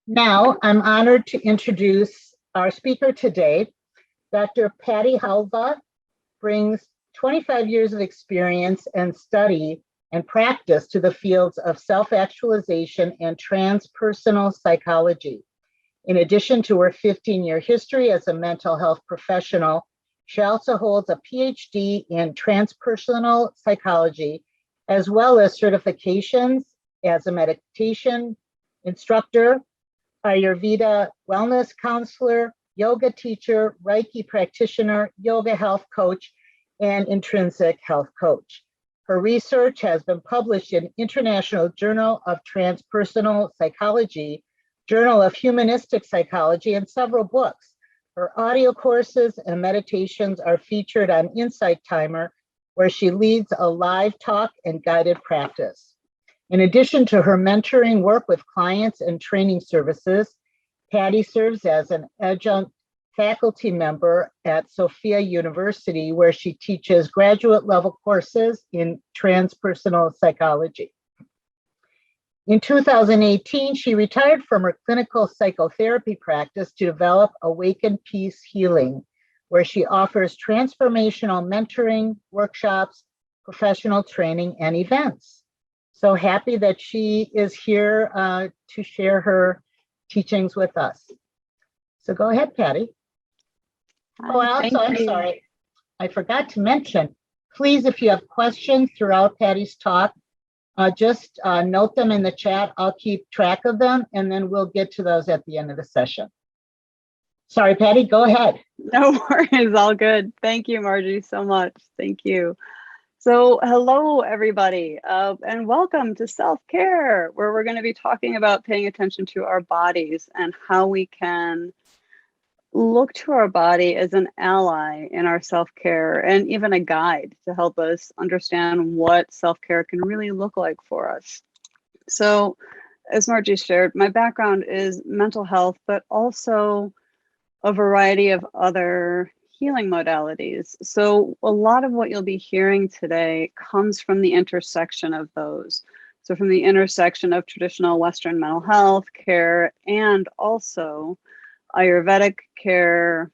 Now, I'm honored to introduce our speaker today. Dr. Patty Halva brings 25 years of experience and study and practice to the fields of self-actualization and transpersonal psychology. In addition to her 15-year history as a mental health professional, she also holds a PhD in transpersonal psychology, as well as certifications as a meditation instructor, Ayurveda wellness counselor, yoga teacher, Reiki practitioner, yoga health coach, and intrinsic health coach. Her research has been published in International Journal of Transpersonal Psychology, Journal of Humanistic Psychology, and several books. Her audio courses and meditations are featured on Insight Timer, where she leads a live talk and guided practice. In addition to her mentoring work with clients and training services, Patty serves as an adjunct faculty member at Sophia University, where she teaches graduate level courses in transpersonal psychology. In 2018, she retired from her clinical psychotherapy practice to develop Awaken Peace Healing, where she offers transformational mentoring, workshops, professional training, and events. So happy that she is here to share her teachings with us. So go ahead, Patty. I'm sorry. I forgot to mention, please, if you have questions throughout Patty's talk, just note them in the chat. I'll keep track of them, and then we'll get to those at the end of the session. Sorry, Patty, go ahead. No worries, all good. Thank you, Margie, so much. Thank you. So hello, everybody, and welcome to Self-Care, where we're going to be talking about paying attention to our bodies and how we can look to our body as an ally in our self-care and even a guide to help us understand what self-care can really look like for us. So as Margie shared, my background is mental health, but also a variety of other healing modalities. So a lot of what you'll be hearing today comes from the intersection of those. So from the intersection of traditional Western mental health care and also Ayurvedic care,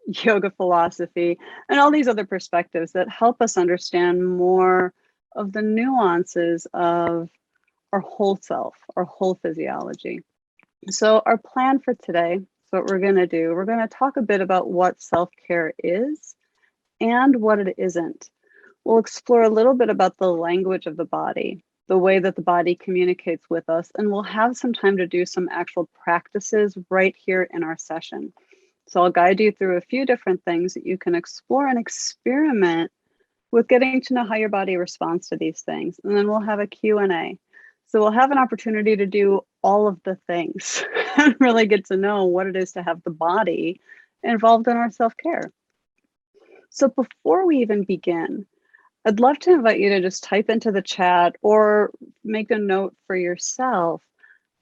yoga philosophy, and all these other perspectives that help us understand more of the nuances of our whole self, our whole physiology. So our plan for today, what we're going to do, we're going to talk a bit about what self-care is and what it isn't. We'll explore a little bit about the language of the body, the way that the body communicates with us, and we'll have some time to do some actual practices right here in our session. So I'll guide you through a few different things that you can explore and experiment with, getting to know how your body responds to these things. And then we'll have a Q&A. So we'll have an opportunity to do all of the things and really get to know what it is to have the body involved in our self-care. So before we even begin, I'd love to invite you to just type into the chat or make a note for yourself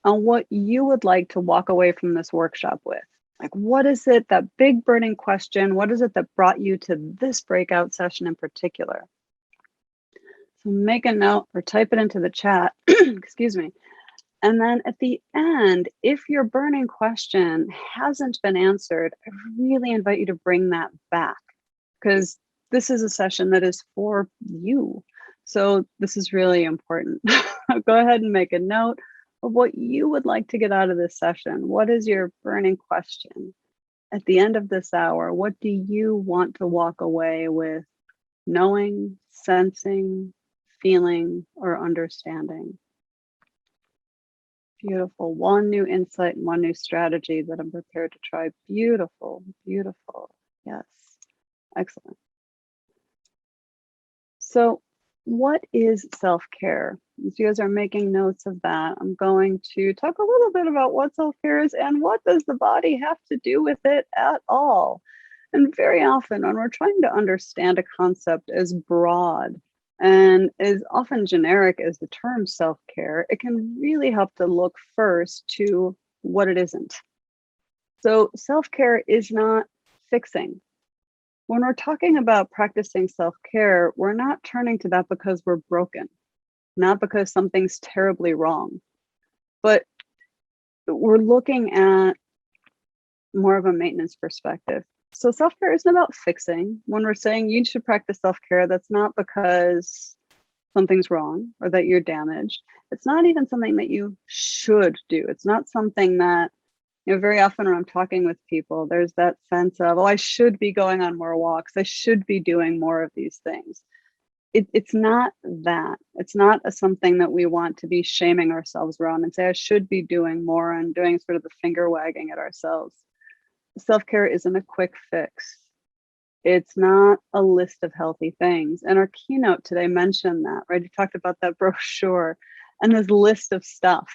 on what you would like to walk away from this workshop with. Like, what is it, that big burning question? What is it that brought you to this breakout session in particular? So make a note or type it into the chat, excuse me. And then at the end, if your burning question hasn't been answered, I really invite you to bring that back, because this is a session that is for you. So this is really important. Go ahead and make a note of what you would like to get out of this session. What is your burning question? At the end of this hour, what do you want to walk away with knowing, sensing, feeling, or understanding? Beautiful. One new insight and one new strategy that I'm prepared to try. Beautiful, beautiful. Yes, excellent. So what is self-care? As you guys are making notes of that, I'm going to talk a little bit about what self-care is and what does the body have to do with it at all. And very often when we're trying to understand a concept as broad and as often generic as the term self-care, it can really help to look first to what it isn't. So self-care is not fixing. When we're talking about practicing self-care, we're not turning to that because we're broken, not because something's terribly wrong, but we're looking at more of a maintenance perspective. So self-care isn't about fixing. When we're saying you should practice self-care, that's not because something's wrong or that you're damaged. It's not even something that you should do. It's not something that, very often when I'm talking with people, there's that sense of, oh, I should be going on more walks. I should be doing more of these things. It's not that. It's not something that we want to be shaming ourselves around and say, I should be doing more and doing sort of the finger wagging at ourselves. Self-care isn't a quick fix. It's not a list of healthy things. And our keynote today mentioned that, right? You talked about that brochure and this list of stuff.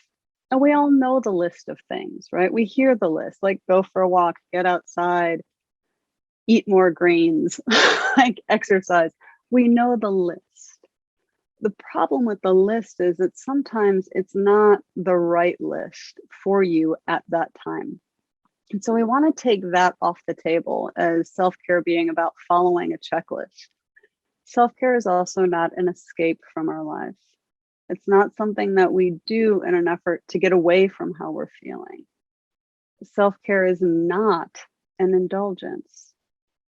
And we all know the list of things, right? We hear the list, like go for a walk, get outside, eat more greens, like exercise. We know the list. The problem with the list is that sometimes it's not the right list for you at that time. And so we want to take that off the table as self-care being about following a checklist. Self-care is also not an escape from our lives. It's not something that we do in an effort to get away from how we're feeling. Self-care is not an indulgence.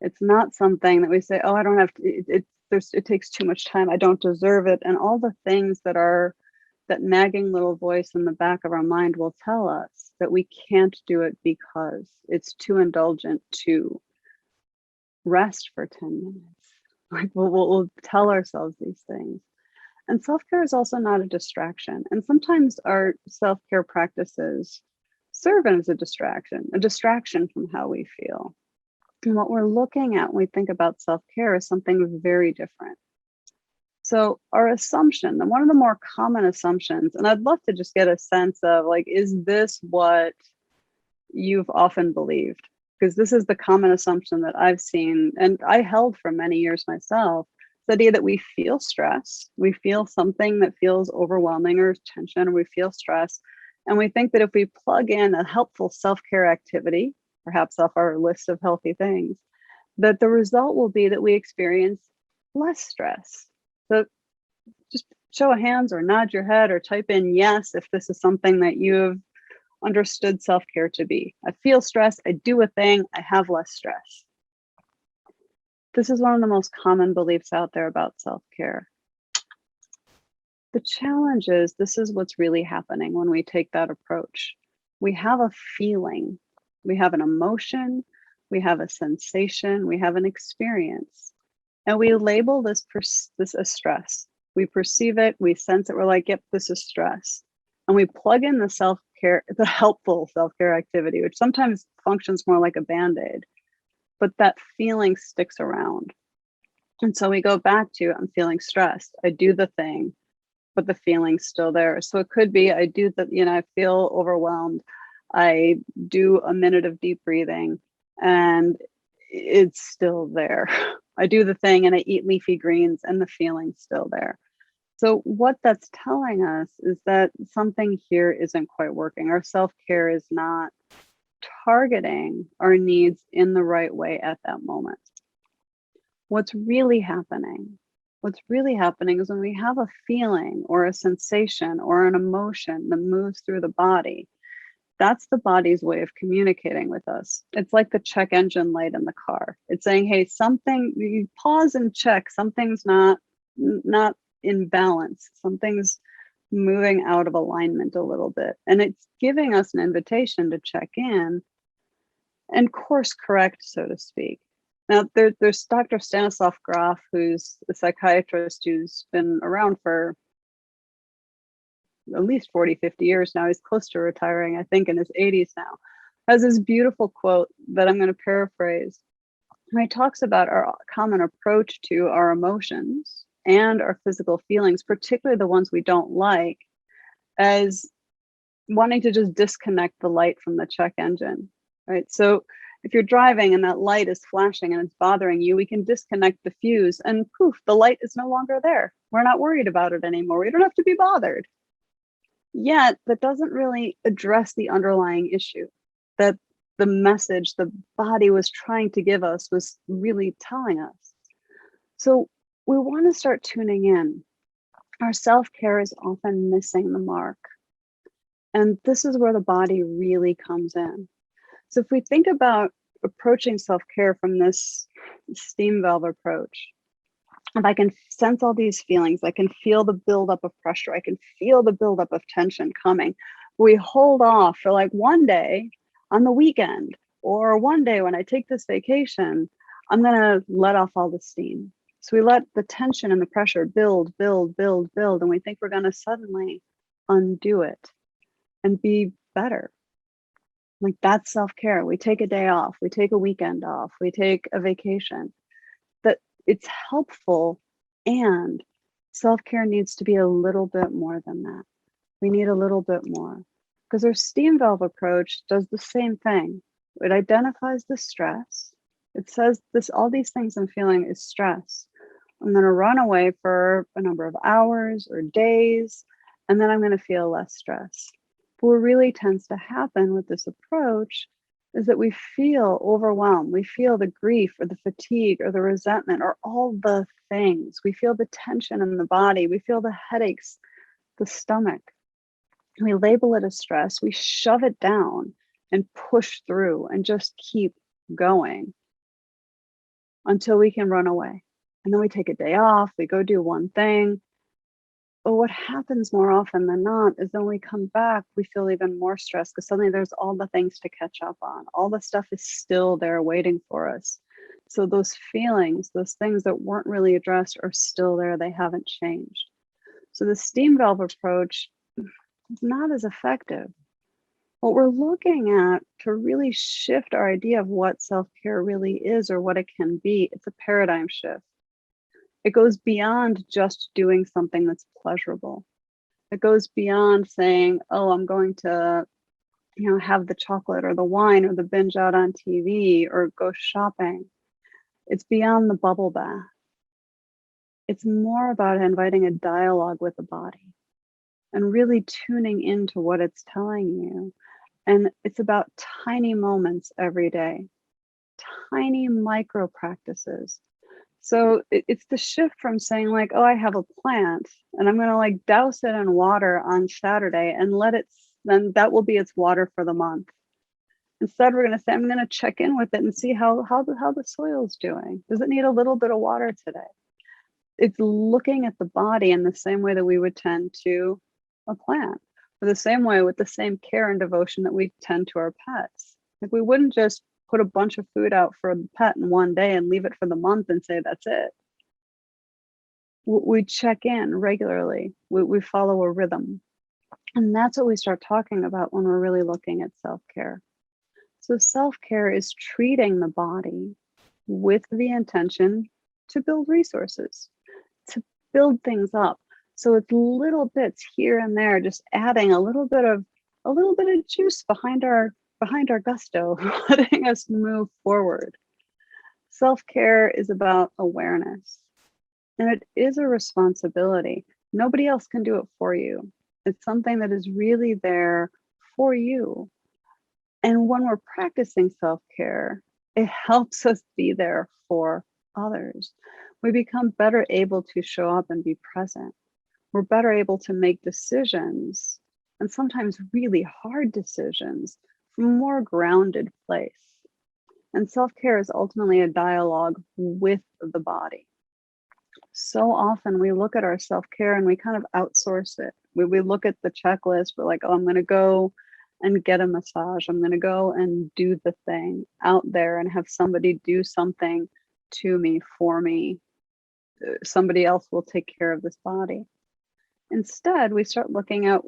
It's not something that we say, oh, I don't have to, it takes too much time. I don't deserve it. And all the things that nagging little voice in the back of our mind will tell us that we can't do it because it's too indulgent to rest for 10 minutes. Like we'll tell ourselves these things. And self-care is also not a distraction. And sometimes our self-care practices serve as a distraction from how we feel. And what we're looking at when we think about self-care is something very different. So our assumption, and one of the more common assumptions, and I'd love to just get a sense of like, is this what you've often believed? Because this is the common assumption that I've seen, and I held for many years myself, the idea that we feel stress, we feel something that feels overwhelming or tension, or we feel stress. And we think that if we plug in a helpful self-care activity, perhaps off our list of healthy things, that the result will be that we experience less stress. So just show of hands or nod your head or type in yes if this is something that you've understood self-care to be. I feel stress, I do a thing, I have less stress. This is one of the most common beliefs out there about self-care. The challenge is this is what's really happening when we take that approach. We have a feeling, we have an emotion, we have a sensation, we have an experience. And we label this as stress. We perceive it, we sense it, we're like, yep, this is stress. And we plug in the self-care, the helpful self-care activity, which sometimes functions more like a Band-Aid, but that feeling sticks around. And so we go back to, I'm feeling stressed, I do the thing, but the feeling's still there. So it could be, I do the, I feel overwhelmed, I do a minute of deep breathing, and it's still there. I do the thing and I eat leafy greens and the feeling's still there. So what that's telling us is that something here isn't quite working. Our self-care is not targeting our needs in the right way at that moment. What's really happening is when we have a feeling or a sensation or an emotion that moves through the body, that's the body's way of communicating with us. It's like the check engine light in the car. It's saying, hey, something, you pause and check, something's not in balance. Something's moving out of alignment a little bit. And it's giving us an invitation to check in and course correct, so to speak. Now, there's Dr. Stanislav Grof, who's a psychiatrist who's been around for at least 40, 50 years now. He's close to retiring, I think in his 80s now. Has this beautiful quote that I'm going to paraphrase. He talks about our common approach to our emotions and our physical feelings, particularly the ones we don't like, as wanting to just disconnect the light from the check engine, right? So if you're driving and that light is flashing and it's bothering you, we can disconnect the fuse and poof, the light is no longer there. We're not worried about it anymore. We don't have to be bothered. Yet that doesn't really address the underlying issue that the message the body was trying to give us was really telling us. So we want to start tuning in. Our self-care is often missing the mark. And this is where the body really comes in. So if we think about approaching self-care from this steam valve approach, if I can sense all these feelings, I can feel the buildup of pressure, I can feel the buildup of tension coming. We hold off for like one day on the weekend, or one day when I take this vacation, I'm gonna let off all the steam. So we let the tension and the pressure build, build, build, build, and we think we're gonna suddenly undo it and be better. Like that's self-care. We take a day off, we take a weekend off, we take a vacation. That it's helpful, and self-care needs to be a little bit more than that. We need a little bit more, because our steam valve approach does the same thing. It identifies the stress. It says this, all these things I'm feeling is stress. I'm going to run away for a number of hours or days, and then I'm going to feel less stress. But what really tends to happen with this approach is that we feel overwhelmed. We feel the grief or the fatigue or the resentment or all the things. We feel the tension in the body. We feel the headaches, the stomach. We label it as stress. We shove it down and push through and just keep going until we can run away. And then we take a day off, we go do one thing. But what happens more often than not is then we come back, we feel even more stressed because suddenly there's all the things to catch up on. All the stuff is still there waiting for us. So those feelings, those things that weren't really addressed are still there. They haven't changed. So the steam valve approach is not as effective. What we're looking at to really shift our idea of what self-care really is or what it can be, it's a paradigm shift. It goes beyond just doing something that's pleasurable. It goes beyond saying, oh, I'm going to, have the chocolate or the wine or the binge out on TV or go shopping. It's beyond the bubble bath. It's more about inviting a dialogue with the body and really tuning into what it's telling you. And it's about tiny moments every day, tiny micro practices. So it's the shift from saying like, oh, I have a plant and I'm going to like douse it in water on Saturday and then that will be its water for the month. Instead, we're going to say, I'm going to check in with it and see how the soil's doing. Does it need a little bit of water today? It's looking at the body in the same way that we would tend to a plant, or the same way with the same care and devotion that we tend to our pets. Like we wouldn't just put a bunch of food out for the pet in one day and leave it for the month and say that's it. We check in regularly. We follow a rhythm. And that's what we start talking about when we're really looking at self-care. So self-care is treating the body with the intention to build resources, to build things up. So it's little bits here and there, just adding a little bit of juice behind our gusto, letting us move forward. Self-care is about awareness, and it is a responsibility. Nobody else can do it for you. It's something that is really there for you. And when we're practicing self-care, it helps us be there for others. We become better able to show up and be present. We're better able to make decisions, and sometimes really hard decisions, from a more grounded place. And self-care is ultimately a dialogue with the body. So often we look at our self-care and we kind of outsource it. We look at the checklist, we're like, oh, I'm going to go and get a massage. I'm going to go and do the thing out there and have somebody do something to me, for me. Somebody else will take care of this body. Instead, we start looking at,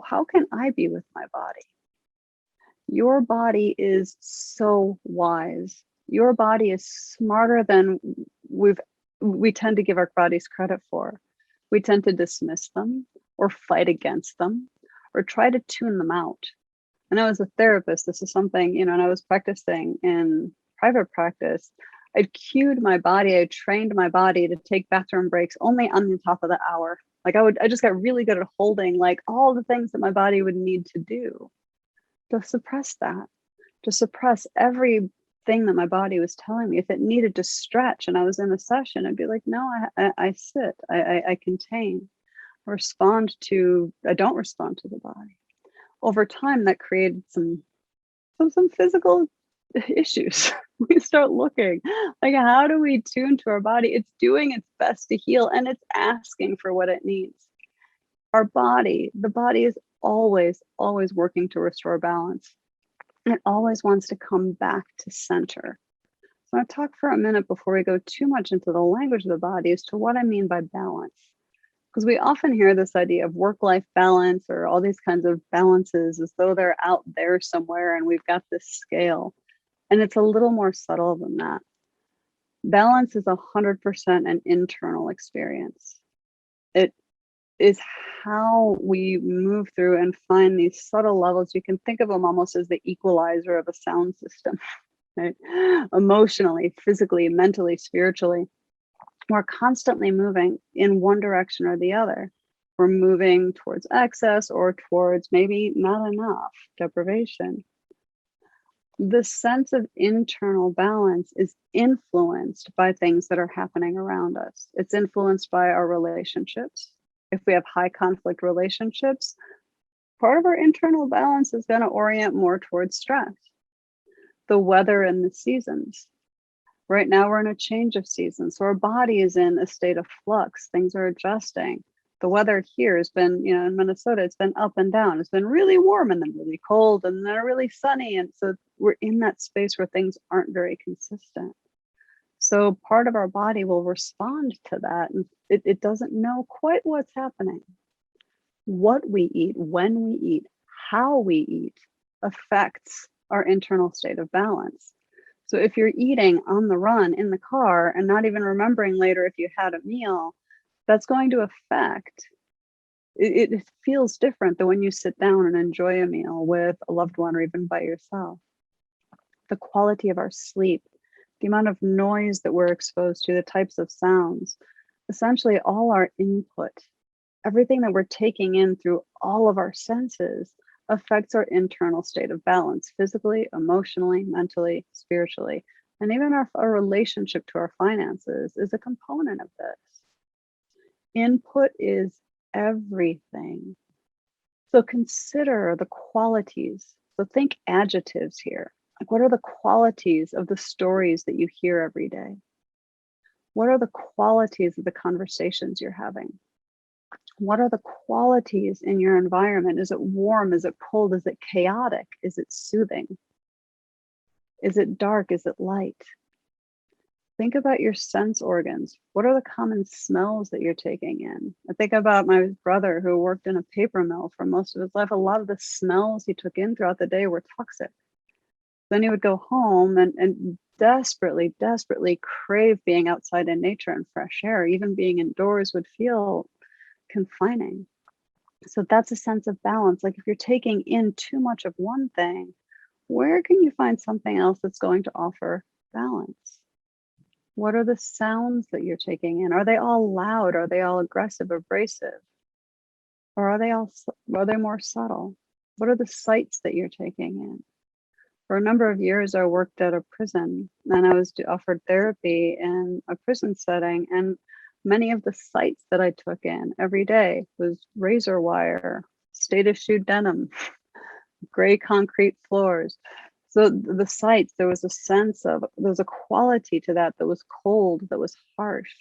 how can I be with my body? Your body is so wise. Your body is smarter than we tend to give our bodies credit for. We tend to dismiss them or fight against them or try to tune them out. And I was a therapist. This is something, and I was practicing in private practice. I'd cued my body. I trained my body to take bathroom breaks only on the top of the hour. Like I just got really good at holding like all the things that my body would need to do, to suppress that, to suppress everything that my body was telling me. If it needed to stretch and I was in a session, I'd be like, no, I sit, I contain, I don't respond to the body. over time, that created some physical issues. We start looking like, how do we tune to our body? It's doing its best to heal, and it's asking for what it needs. Our body, the body is always working to restore balance. It always wants to come back to center. So I'll talk for a minute before we go too much into the language of the body as to what I mean by balance. Because we often hear this idea of work-life balance or all these kinds of balances as though they're out there somewhere and we've got this scale. And it's a little more subtle than that. Balance is 100% an internal experience. It is how we move through and find these subtle levels. You can think of them almost as the equalizer of a sound system, right? Emotionally, physically, mentally, spiritually. We're constantly moving in one direction or the other. We're moving towards excess or towards maybe not enough, deprivation. The sense of internal balance is influenced by things that are happening around us. It's influenced by our relationships. If we have high conflict relationships, part of our internal balance is going to orient more towards stress. The weather and the seasons. Right now, we're in a change of seasons. So our body is in a state of flux. Things are adjusting. The weather here has been, in Minnesota, it's been up and down. It's been really warm and then really cold and then really sunny. And so we're in that space where things aren't very consistent. So part of our body will respond to that. And it doesn't know quite what's happening. What we eat, when we eat, how we eat affects our internal state of balance. So if you're eating on the run in the car and not even remembering later if you had a meal, that's going to affect, it feels different than when you sit down and enjoy a meal with a loved one or even by yourself. The quality of our sleep, the amount of noise that we're exposed to, the types of sounds, essentially all our input, everything that we're taking in through all of our senses affects our internal state of balance, physically, emotionally, mentally, spiritually. And even our relationship to our finances is a component of this. Input is everything. So consider the qualities. So think adjectives here. Like, what are the qualities of the stories that you hear every day? What are the qualities of the conversations you're having? What are the qualities in your environment? Is it warm? Is it cold? Is it chaotic? Is it soothing? Is it dark? Is it light? Think about your sense organs. What are the common smells that you're taking in? I think about my brother who worked in a paper mill for most of his life. A lot of the smells he took in throughout the day were toxic. Then he would go home and desperately crave being outside in nature and fresh air. Even being indoors would feel confining. So that's a sense of balance. Like, if you're taking in too much of one thing, where can you find something else that's going to offer balance? What are the sounds that you're taking in? Are they all loud? Are they all aggressive, abrasive? Or are they more subtle? What are the sights that you're taking in? For a number of years, I worked at a prison and I was offered therapy in a prison setting. And many of the sights that I took in every day was razor wire, state issued denim, gray concrete floors. So the sights, there was a quality to that was cold, that was harsh.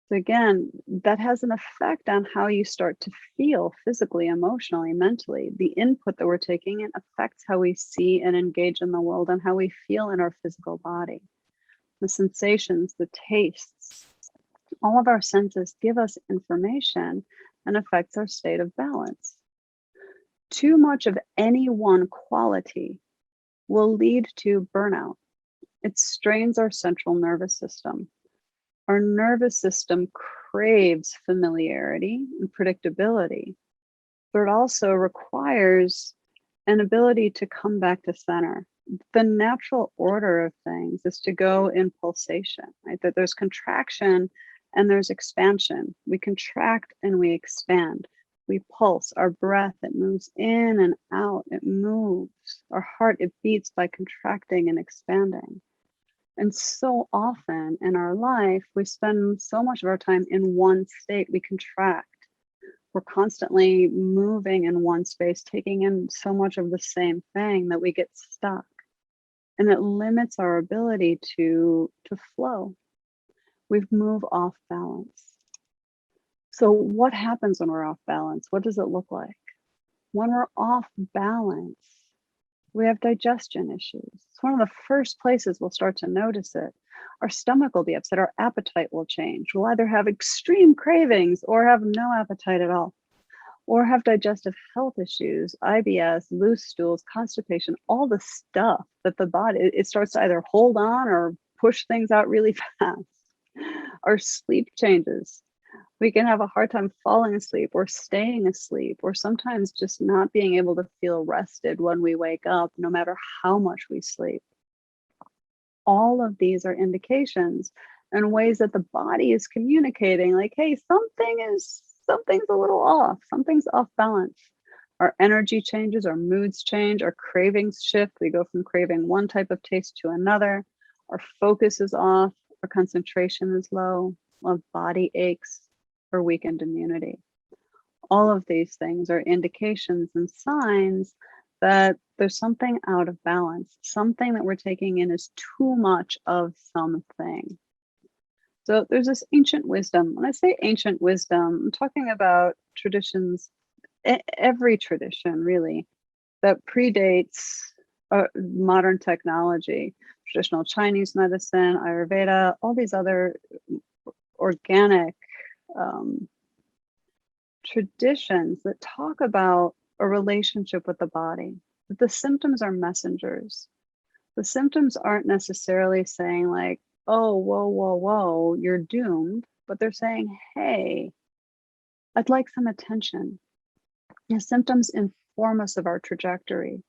So again, that has an effect on how you start to feel physically, emotionally, mentally. The input that we're taking in affects how we see and engage in the world and how we feel in our physical body. The sensations, the tastes, all of our senses give us information and affects our state of balance. Too much of any one quality will lead to burnout. It strains our central nervous system. Our nervous system craves familiarity and predictability, but it also requires an ability to come back to center. The natural order of things is to go in pulsation, right? That there's contraction and there's expansion. We contract and we expand. We pulse. Our breath, it moves in and out. It moves. Our heart, it beats by contracting and expanding. And so often in our life, we spend so much of our time in one state. We contract. we're constantly moving in one space, taking in so much of the same thing that we get stuck. And it limits our ability to flow. We move off balance. So what happens when we're off balance? What does it look like? When we're off balance, we have digestion issues. It's one of the first places we'll start to notice it. Our stomach will be upset, our appetite will change. We'll either have extreme cravings or have no appetite at all, or have digestive health issues, IBS, loose stools, constipation, all the stuff that the body, it starts to either hold on or push things out really fast. Our sleep changes. We can have a hard time falling asleep or staying asleep, or sometimes just not being able to feel rested when we wake up, no matter how much we sleep. All of these are indications and ways that the body is communicating, like, hey, something's a little off, something's off balance. Our energy changes, our moods change, our cravings shift. We go from craving one type of taste to another. Our focus is off, our concentration is low, our body aches, or weakened immunity. All of these things are indications and signs that there's something out of balance, something that we're taking in is too much of something. So there's this ancient wisdom. When I say ancient wisdom, I'm talking about traditions, every tradition really, that predates modern technology, traditional Chinese medicine, Ayurveda, all these other organic traditions that talk about a relationship with the body, that the symptoms are messengers. The symptoms aren't necessarily saying like, oh, whoa, you're doomed, but they're saying, hey, I'd like some attention. The symptoms inform us of our trajectory.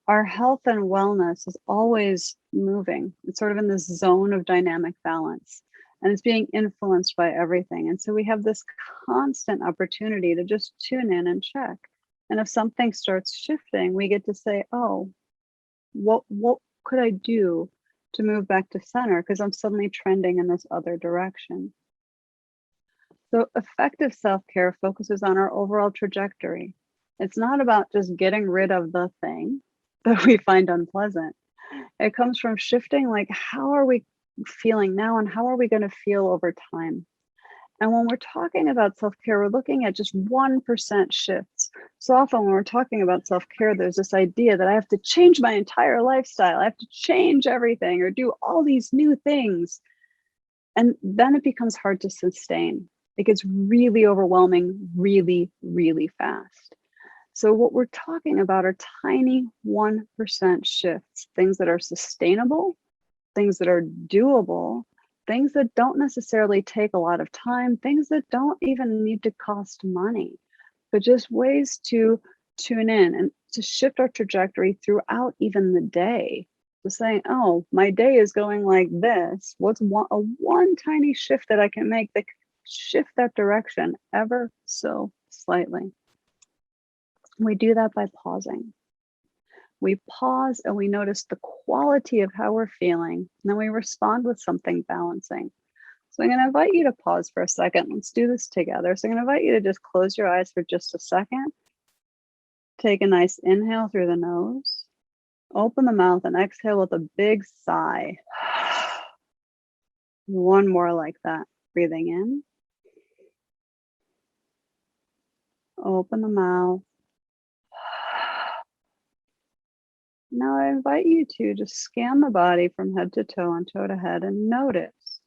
Our health and wellness is always moving. It's sort of in this zone of dynamic balance, and it's being influenced by everything. And so we have this constant opportunity to just tune in and check. And if something starts shifting, we get to say, oh, what could I do to move back to center? Because I'm suddenly trending in this other direction. So effective self-care focuses on our overall trajectory. It's not about just getting rid of the thing that we find unpleasant. It comes from shifting, like, how are we feeling now and how are we going to feel over time? And when we're talking about self-care, we're looking at just 1% shifts. So often when we're talking about self-care, there's this idea that I have to change my entire lifestyle. I have to change everything or do all these new things. And then it becomes hard to sustain. It gets really overwhelming really, really fast. So what we're talking about are tiny 1% shifts, things that are sustainable, things that are doable, things that don't necessarily take a lot of time, things that don't even need to cost money, but just ways to tune in and to shift our trajectory throughout even the day. Just saying, oh, my day is going like this. What's one tiny shift that I can make that can shift that direction ever so slightly? We do that by pausing. We pause and we notice the quality of how we're feeling, and then we respond with something balancing. So I'm going to invite you to pause for a second. Let's do this together. So I'm going to invite you to just close your eyes for just a second. Take a nice inhale through the nose. Open the mouth and exhale with a big sigh. One more like that. Breathing in. Open the mouth. Now I invite you to just scan the body from head to toe and toe to head and notice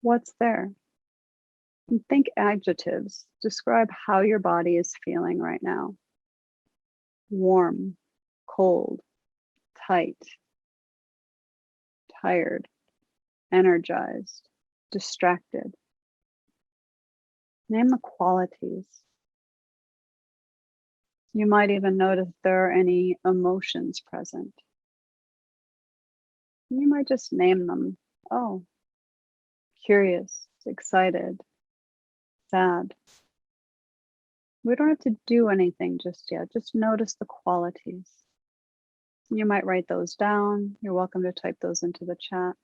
what's there. And think adjectives. Describe how your body is feeling right now. Warm, cold, tight, tired, energized, distracted. Name the qualities. You might even notice if there are any emotions present. You might just name them. Oh, curious, excited, sad. We don't have to do anything just yet. Just notice the qualities. You might write those down. You're welcome to type those into the chat.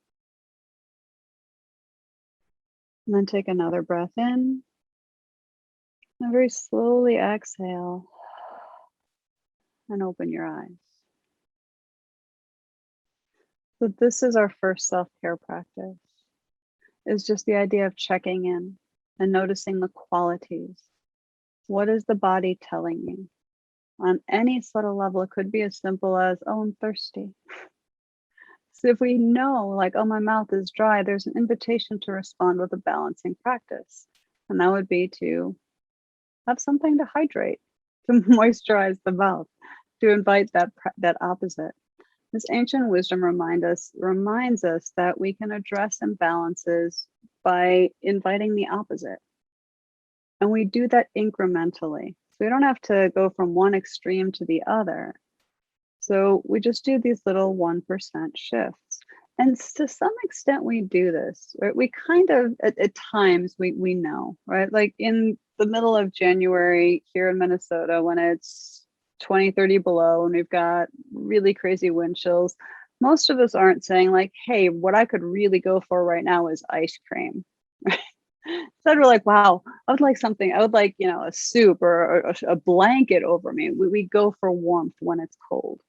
And then take another breath in. And very slowly exhale and open your eyes. So this is our first self-care practice, is just the idea of checking in and noticing the qualities. What is the body telling you? On any subtle level, it could be as simple as, oh, I'm thirsty. So if we know, like, oh, my mouth is dry, there's an invitation to respond with a balancing practice. And that would be to have something to hydrate, to moisturize the mouth, to invite that opposite. This ancient wisdom reminds us that we can address imbalances by inviting the opposite. And we do that incrementally. So we don't have to go from one extreme to the other. So we just do these little 1% shifts. And to some extent, we do this, right? We kind of, at times, we know, right? Like in the middle of January here in Minnesota, when it's 20, 30 below, and we've got really crazy wind chills, most of us aren't saying like, hey, what I could really go for right now is ice cream. Instead, we're like, wow, I would like something, I would like, a soup or a blanket over me. We go for warmth when it's cold.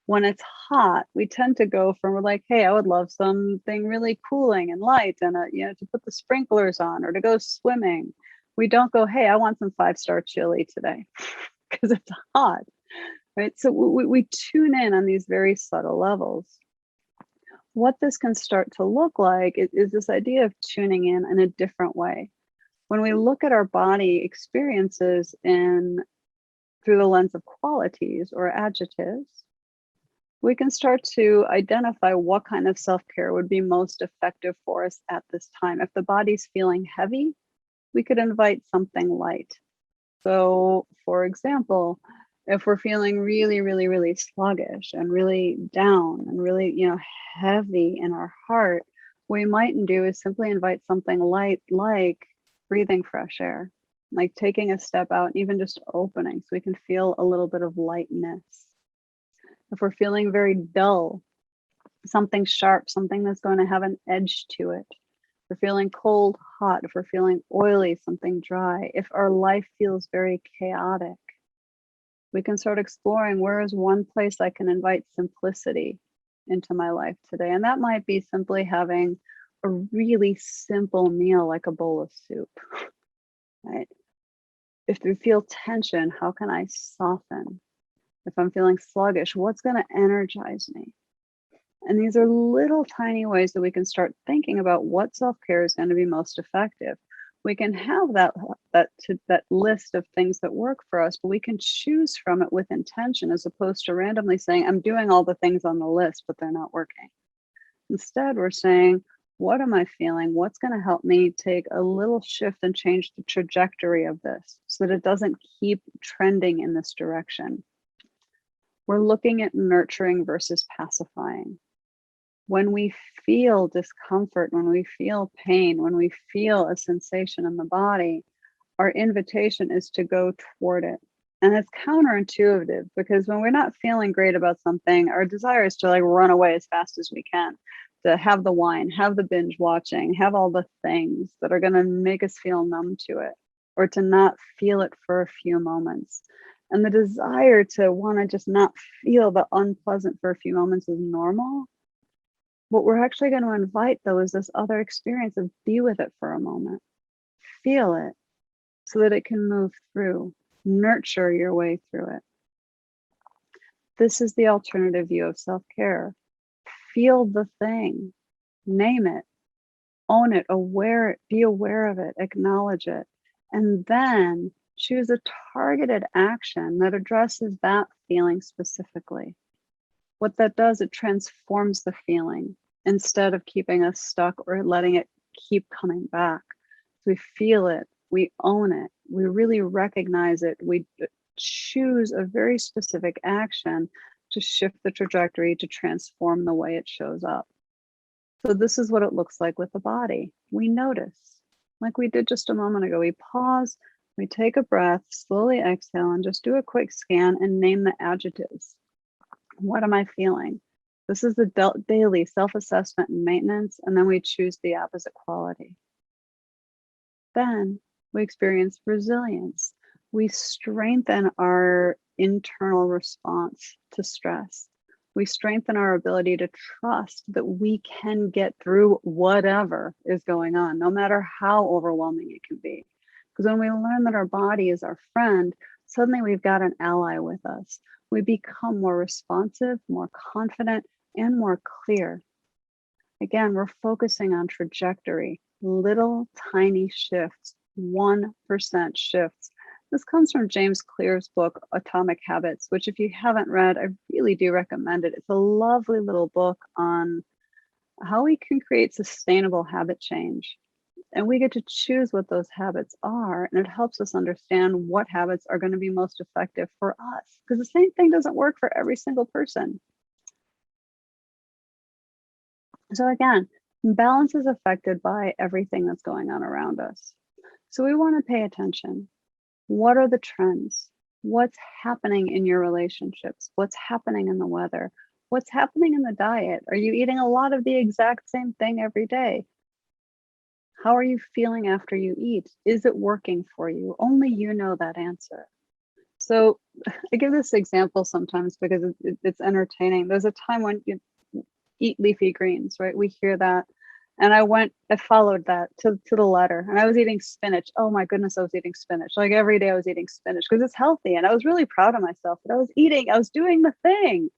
When it's hot, we tend to go from, we're like, hey, I would love something really cooling and light and, to put the sprinklers on or to go swimming. We don't go, hey, I want some 5-star chili today because it's hot, right? So we tune in on these very subtle levels. What this can start to look like is this idea of tuning in a different way. When we look at our body experiences through the lens of qualities or adjectives, we can start to identify what kind of self-care would be most effective for us at this time. If the body's feeling heavy, we could invite something light. So, for example, if we're feeling really, really, really sluggish and really down and really, heavy in our heart, what we mightn't do is simply invite something light, like breathing fresh air, like taking a step out and even just opening so we can feel a little bit of lightness. If we're feeling very dull, something sharp, something that's going to have an edge to it. If we're feeling cold, hot, if we're feeling oily, something dry, if our life feels very chaotic, we can start exploring where is one place I can invite simplicity into my life today. And that might be simply having a really simple meal like a bowl of soup, right? If we feel tension, how can I soften? If I'm feeling sluggish, what's going to energize me? And these are little tiny ways that we can start thinking about what self-care is going to be most effective. We can have that list of things that work for us, but we can choose from it with intention as opposed to randomly saying, I'm doing all the things on the list, but they're not working. Instead, we're saying, what am I feeling? What's going to help me take a little shift and change the trajectory of this so that it doesn't keep trending in this direction? We're looking at nurturing versus pacifying. When we feel discomfort, when we feel pain, when we feel a sensation in the body, our invitation is to go toward it. And it's counterintuitive because when we're not feeling great about something, our desire is to like run away as fast as we can, to have the wine, have the binge watching, have all the things that are going to make us feel numb to it, or to not feel it for a few moments. And the desire to want to just not feel the unpleasant for a few moments is normal. What we're actually going to invite, though, is this other experience of be with it for a moment, feel it so that it can move through, nurture your way through it. This is the alternative view of self-care. Feel the thing, name it, own it, be aware of it, acknowledge it, and then choose a targeted action that addresses that feeling specifically. What that does, it transforms the feeling instead of keeping us stuck or letting it keep coming back. So we feel it, we own it, we really recognize it, we choose a very specific action to shift the trajectory, to transform the way it shows up. So this is what it looks like with the body. We notice, like we did just a moment ago, we pause, we take a breath, slowly exhale, and just do a quick scan and name the adjectives. What am I feeling? This is the daily self-assessment and maintenance, and then we choose the opposite quality. Then We experience resilience. We strengthen our internal response to stress. We strengthen our ability to trust that we can get through whatever is going on, no matter how overwhelming it can be. Because when we learn that our body is our friend, suddenly we've got an ally with us. We become more responsive, more confident, and more clear. Again, we're focusing on trajectory, little tiny shifts, 1% shifts. This comes from James Clear's book, Atomic Habits, which if you haven't read, I really do recommend it. It's a lovely little book on how we can create sustainable habit change. And we get to choose what those habits are, and it helps us understand what habits are going to be most effective for us, because the same thing doesn't work for every single person. So again, balance is affected by everything that's going on around us. So we want to pay attention. What are the trends? What's happening in your relationships? What's happening in the weather? What's happening in the diet? Are you eating a lot of the exact same thing every day? How are you feeling after you eat? Is it working for you? Only you know that answer. So I give this example sometimes because it's entertaining. There's a time when you eat leafy greens, right? We hear that. And I followed that to the letter. And I was eating spinach. Oh my goodness, I was eating spinach. Like every day I was eating spinach because it's healthy. And I was really proud of myself that I was doing the thing.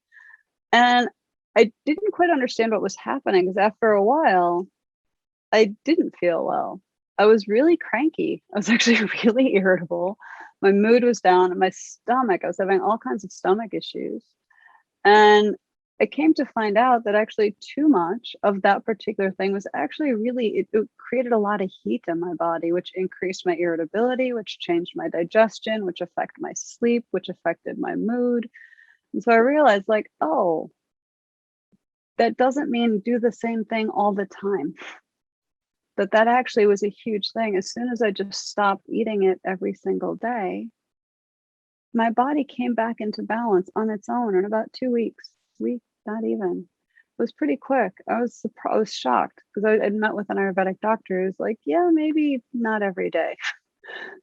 And I didn't quite understand what was happening because after a while, I didn't feel well. I was really cranky. I was actually really irritable. My mood was down, and my stomach, I was having all kinds of stomach issues. And I came to find out that actually too much of that particular thing was actually it created a lot of heat in my body, which increased my irritability, which changed my digestion, which affected my sleep, which affected my mood. And so I realized, like, oh, that doesn't mean do the same thing all the time. That actually was a huge thing. As soon as I just stopped eating it every single day, my body came back into balance on its own in about 2 weeks. Not even. It was pretty quick. I was surprised, I was shocked because I'd met with an Ayurvedic doctor who's like, yeah, maybe not every day.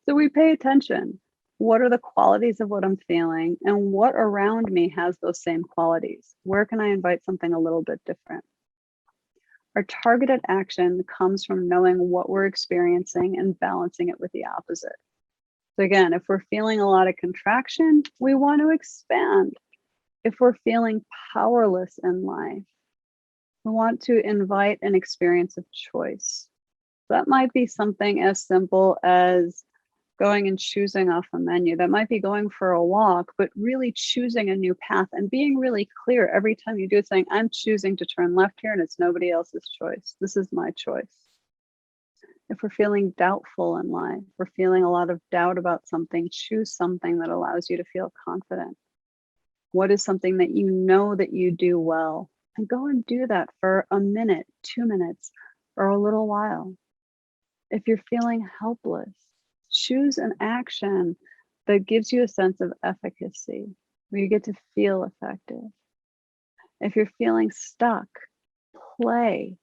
So we pay attention. What are the qualities of what I'm feeling, and what around me has those same qualities? Where can I invite something a little bit different? Our targeted action comes from knowing what we're experiencing and balancing it with the opposite. So again, if we're feeling a lot of contraction, we want to expand. If we're feeling powerless in life, we want to invite an experience of choice. That might be something as simple as going and choosing off a menu. That might be going for a walk, but really choosing a new path and being really clear every time you do it, saying, I'm choosing to turn left here and it's nobody else's choice. This is my choice. If we're feeling doubtful in life, we're feeling a lot of doubt about something, choose something that allows you to feel confident. What is something that you know that you do well? And go and do that for a minute, 2 minutes, or a little while. If you're feeling helpless, choose an action that gives you a sense of efficacy, where you get to feel effective. If you're feeling stuck, play.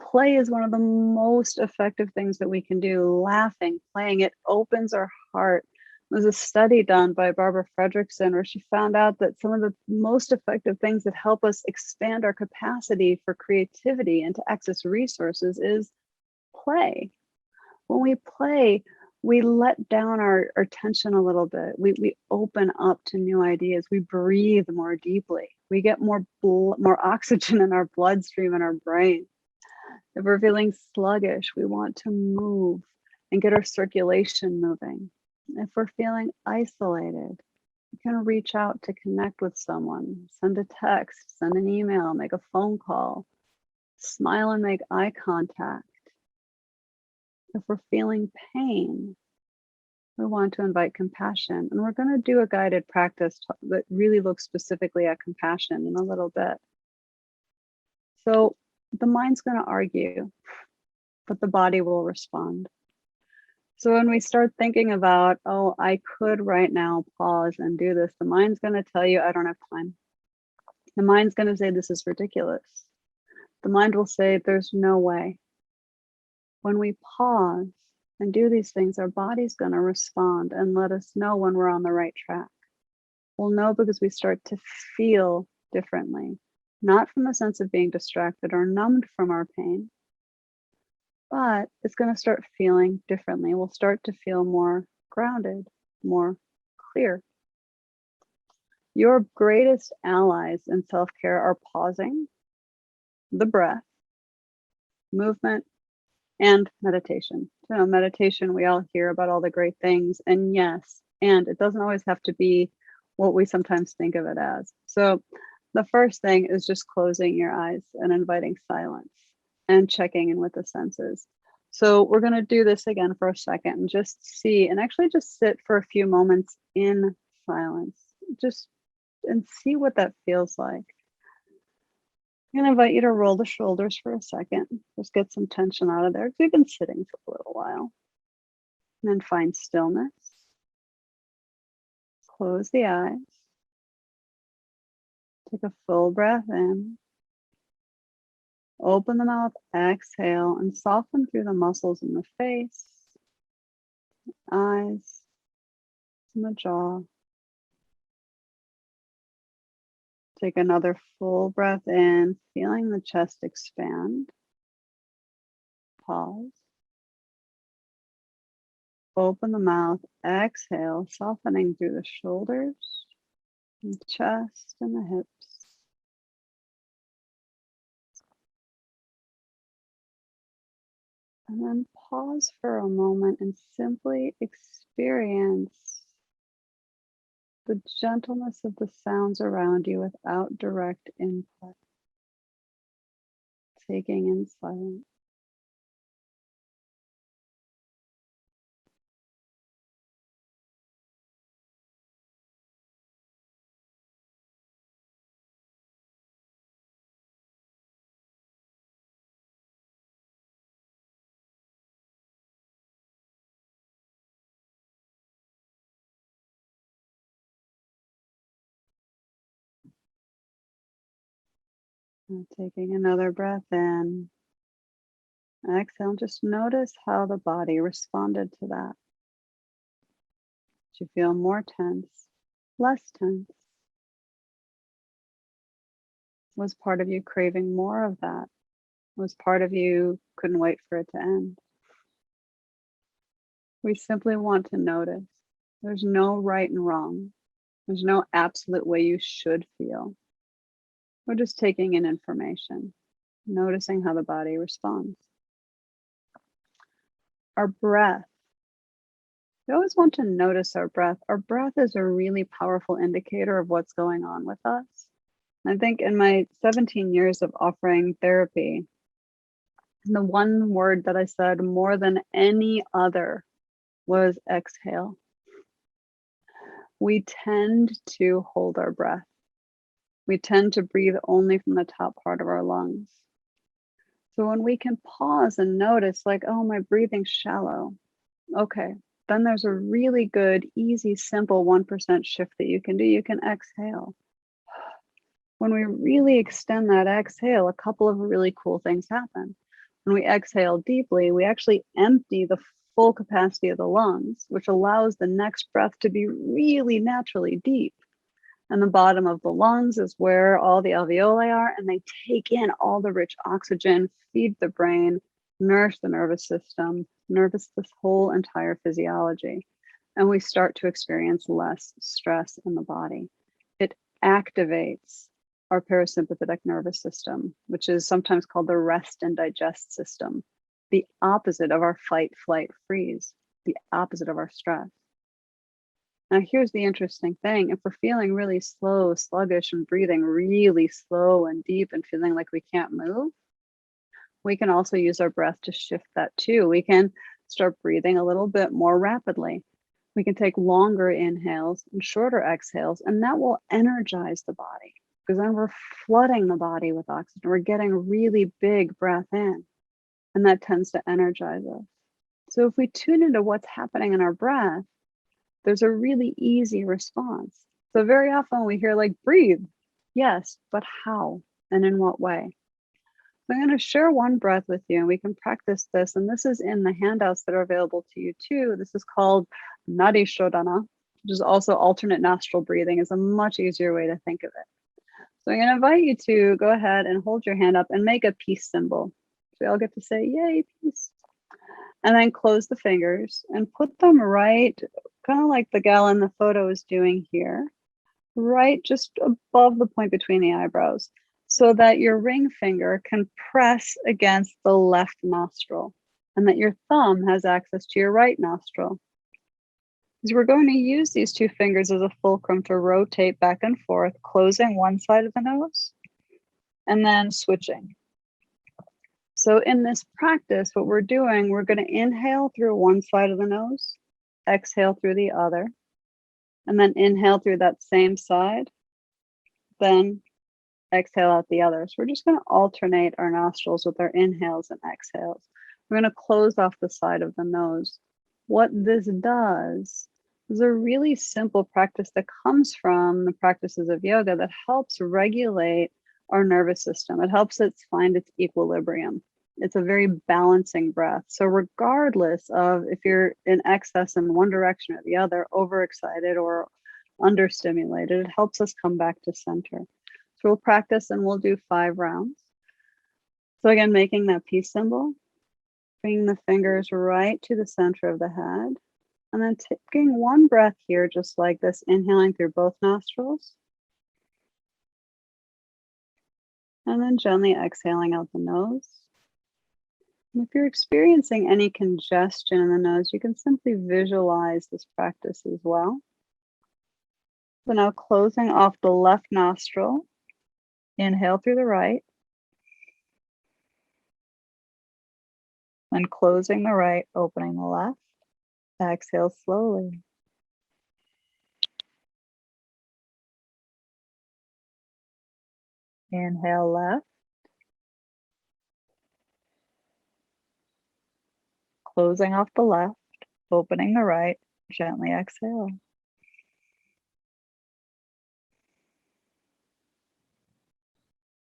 Play is one of the most effective things that we can do. Laughing, playing, it opens our heart. There's a study done by Barbara Fredrickson where she found out that some of the most effective things that help us expand our capacity for creativity and to access resources is play. When we play, we let down our tension a little bit. We open up to new ideas. We breathe more deeply. We get more oxygen in our bloodstream and our brain. If we're feeling sluggish, we want to move and get our circulation moving. If we're feeling isolated, you can reach out to connect with someone, send a text, send an email, make a phone call, smile and make eye contact. If we're feeling pain, we want to invite compassion. And we're going to do a guided practice that really looks specifically at compassion in a little bit. So the mind's going to argue, but the body will respond. So when we start thinking about, oh, I could right now pause and do this, the mind's going to tell you, I don't have time. The mind's going to say, this is ridiculous. The mind will say, there's no way. When we pause, and do these things, our body's going to respond and let us know when we're on the right track. We'll know because we start to feel differently, not from a sense of being distracted or numbed from our pain, but it's going to start feeling differently. We'll start to feel more grounded, more clear. Your greatest allies in self-care are pausing, the breath, movement, and meditation. Meditation, we all hear about all the great things, and yes, and it doesn't always have to be what we sometimes think of it as. So the first thing is just closing your eyes and inviting silence and checking in with the senses. So we're going to do this again for a second and just see, and actually just sit for a few moments in silence, and see what that feels like. I'm going to invite you to roll the shoulders for a second. Just get some tension out of there because we've been sitting for a little while. And then find stillness. Close the eyes. Take a full breath in. Open the mouth, exhale, and soften through the muscles in the face, eyes, and the jaw. Take another full breath in, feeling the chest expand. Pause. Open the mouth, exhale, softening through the shoulders, the chest, and the hips. And then pause for a moment and simply experience the gentleness of the sounds around you without direct input. Taking in silence. And taking another breath in. Exhale, just notice how the body responded to that. Did you feel more tense, less tense? Was part of you craving more of that? Was part of you couldn't wait for it to end? We simply want to notice. There's no right and wrong. There's no absolute way you should feel. We're just taking in information, noticing how the body responds. Our breath. We always want to notice our breath. Our breath is a really powerful indicator of what's going on with us. I think in my 17 years of offering therapy, the one word that I said more than any other was exhale. We tend to hold our breath. We tend to breathe only from the top part of our lungs. So when we can pause and notice, like, oh, my breathing's shallow. Okay, then there's a really good, easy, simple 1% shift that you can do. You can exhale. When we really extend that exhale, a couple of really cool things happen. When we exhale deeply, we actually empty the full capacity of the lungs, which allows the next breath to be really naturally deep. And the bottom of the lungs is where all the alveoli are, and they take in all the rich oxygen, feed the brain, nourish the nervous system, this whole entire physiology. And we start to experience less stress in the body. It activates our parasympathetic nervous system, which is sometimes called the rest and digest system, the opposite of our fight, flight, freeze, the opposite of our stress. Now, here's the interesting thing. If we're feeling really slow, sluggish, and breathing really slow and deep and feeling like we can't move, we can also use our breath to shift that too. We can start breathing a little bit more rapidly. We can take longer inhales and shorter exhales, and that will energize the body because then we're flooding the body with oxygen. We're getting really big breath in, and that tends to energize us. So if we tune into what's happening in our breath, there's a really easy response. So very often we hear like, breathe. Yes, but how and in what way? So I'm going to share one breath with you and we can practice this. And this is in the handouts that are available to you too. This is called Nadi Shodhana, which is also alternate nostril breathing, is a much easier way to think of it. So I'm going to invite you to go ahead and hold your hand up and make a peace symbol. So we all get to say, yay, peace. And then close the fingers and put them right, kind of like the gal in the photo is doing here, right just above the point between the eyebrows, so that your ring finger can press against the left nostril and that your thumb has access to your right nostril. Because we're going to use these two fingers as a fulcrum to rotate back and forth, closing one side of the nose and then switching. So in this practice, what we're doing, we're going to inhale through one side of the nose, exhale through the other, and then inhale through that same side, then exhale out the other. So we're just going to alternate our nostrils with our inhales and exhales. We're going to close off the side of the nose. What this does is a really simple practice that comes from the practices of yoga that helps regulate our nervous system. It helps it find its equilibrium. It's a very balancing breath. So regardless of if you're in excess in one direction or the other, overexcited or understimulated, it helps us come back to center. So we'll practice and we'll do 5 rounds. So again, making that peace symbol, bringing the fingers right to the center of the head, and then taking one breath here, just like this, inhaling through both nostrils. And then gently exhaling out the nose. And if you're experiencing any congestion in the nose, you can simply visualize this practice as well. So now closing off the left nostril, inhale through the right, then closing the right, opening the left, exhale slowly. Inhale left, closing off the left, opening the right, gently exhale.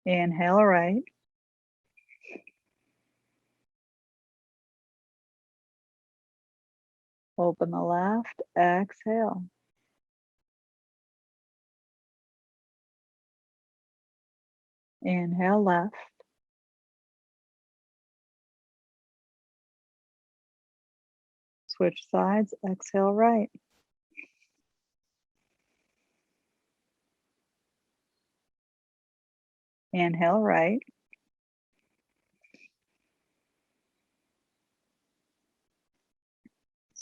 Inhale right. Open the left, exhale. Inhale left. Switch sides, exhale right. Inhale right.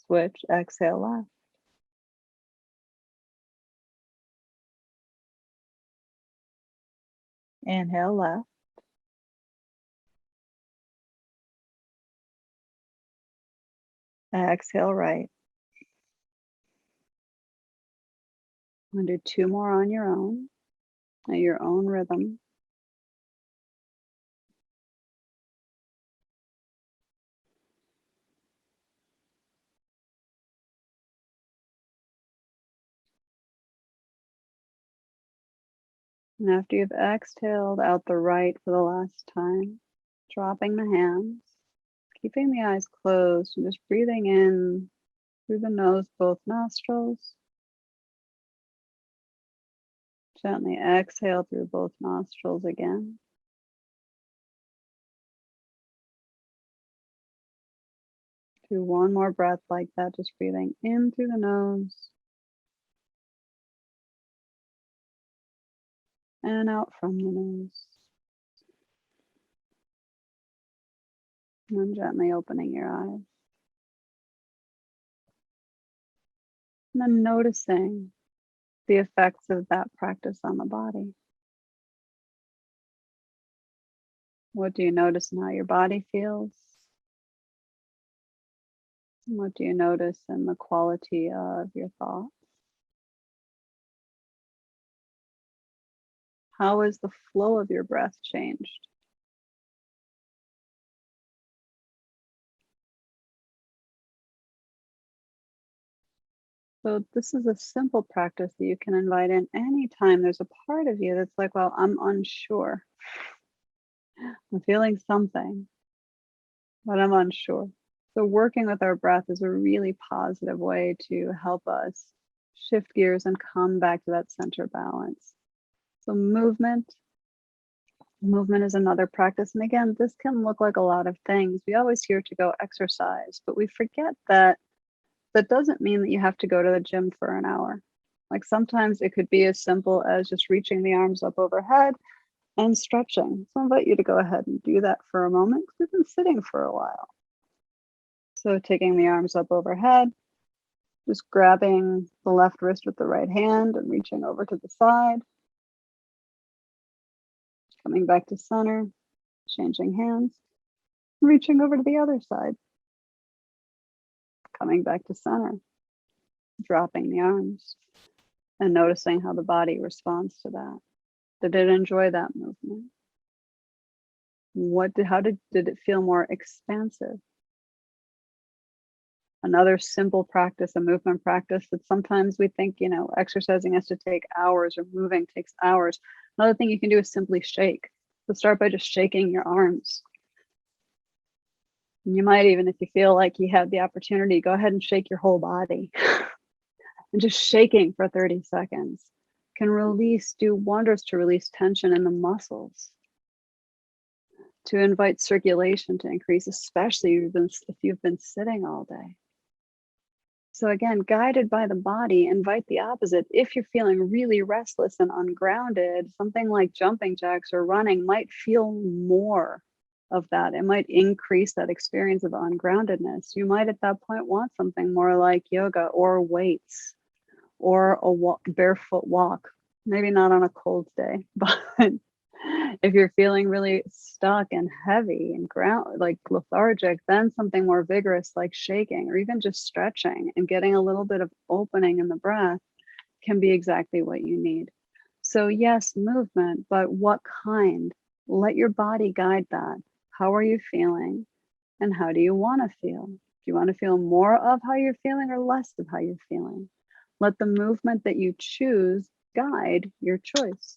Switch, exhale left. Inhale left. Exhale right. I'm going to do 2 more on your own, at your own rhythm. And after you've exhaled out the right for the last time, dropping the hands, keeping the eyes closed, and just breathing in through the nose, both nostrils. Gently exhale through both nostrils again. Do one more breath like that, just breathing in through the nose and out from the nose. And then gently opening your eyes. And then noticing the effects of that practice on the body. What do you notice in how your body feels? What do you notice in the quality of your thoughts? How has the flow of your breath changed? So this is a simple practice that you can invite in anytime there's a part of you that's like, well, I'm unsure. I'm feeling something, but I'm unsure. So working with our breath is a really positive way to help us shift gears and come back to that center balance. So movement is another practice. And again, this can look like a lot of things. We always hear to go exercise, but we forget that that doesn't mean that you have to go to the gym for an hour. Like sometimes it could be as simple as just reaching the arms up overhead and stretching. So I invite you to go ahead and do that for a moment because we've been sitting for a while. So taking the arms up overhead, just grabbing the left wrist with the right hand and reaching over to the side. Coming back to center, changing hands, reaching over to the other side. Coming back to center, dropping the arms and noticing how the body responds to that. Did it enjoy that movement? How did it feel more expansive? Another simple practice, a movement practice that sometimes we think, exercising has to take hours or moving takes hours. Another thing you can do is simply shake. So start by just shaking your arms. And you might even, if you feel like you have the opportunity, go ahead and shake your whole body. And just shaking for 30 seconds can do wonders to release tension in the muscles, to invite circulation to increase, especially if you've been sitting all day. So again, guided by the body, invite the opposite. If you're feeling really restless and ungrounded, something like jumping jacks or running might feel more of that. It might increase that experience of ungroundedness. You might at that point want something more like yoga or weights or a barefoot walk. Maybe not on a cold day, but if you're feeling really stuck and heavy and like lethargic, then something more vigorous like shaking or even just stretching and getting a little bit of opening in the breath can be exactly what you need. So yes, movement, but what kind? Let your body guide that. How are you feeling? And how do you want to feel? Do you want to feel more of how you're feeling or less of how you're feeling? Let the movement that you choose guide your choice.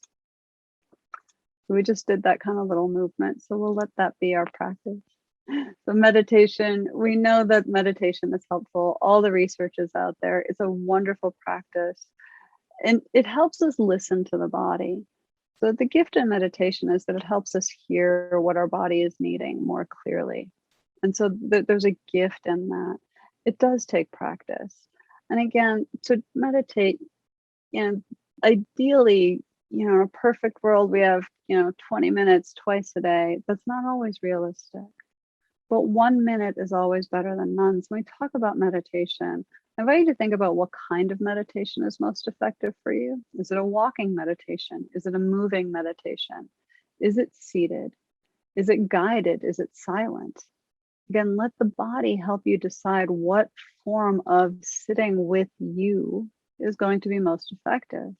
So we just did that kind of little movement. So we'll let that be our practice. So meditation, we know that meditation is helpful. All the research is out there. It's a wonderful practice. And it helps us listen to the body. So the gift in meditation is that it helps us hear what our body is needing more clearly. And so there's a gift in that. It does take practice. And again, to meditate, ideally, in a perfect world, we have, 20 minutes twice a day. That's not always realistic. But 1 minute is always better than none. So when we talk about meditation, I invite you to think about what kind of meditation is most effective for you. Is it a walking meditation? Is it a moving meditation? Is it seated? Is it guided? Is it silent? Again, let the body help you decide what form of sitting with you is going to be most effective.